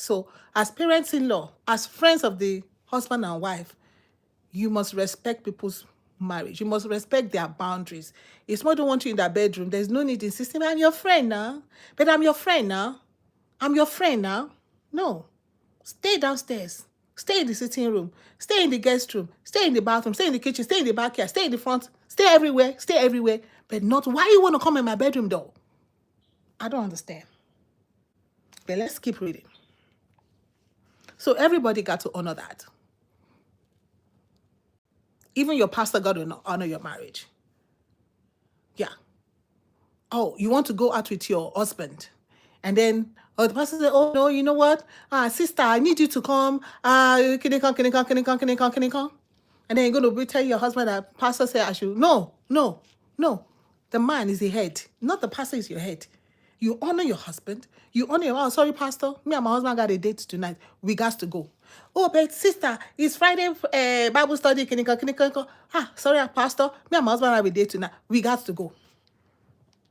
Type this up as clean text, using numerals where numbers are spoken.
So as parents-in-law, as friends of the husband and wife, you must respect people's marriage. You must respect their boundaries. If someone don't want you in their bedroom, there's no need insisting, I'm your friend now. But I'm your friend now. I'm your friend now. No. Stay downstairs. Stay in the sitting room. Stay in the guest room. Stay in the bathroom. Stay in the kitchen. Stay in the backyard. Stay in the front. Stay everywhere. Stay everywhere. But not, why you want to come in my bedroom though? I don't understand. But let's keep reading. So everybody got to honor that. Even your pastor got to honor your marriage. Yeah. Oh, you want to go out with your husband. And then the pastor said, oh, no, you know what? Sister, I need you to come. Can you come? And then you're going to tell your husband that pastor said I should. No. The man is the head. Not the pastor is your head. You honor your husband. You honor your, oh, sorry, pastor. Me and my husband got a date tonight. We got to go. Oh, but sister, it's Friday Bible study. Sorry, pastor. Me and my husband have a date tonight. We got to go.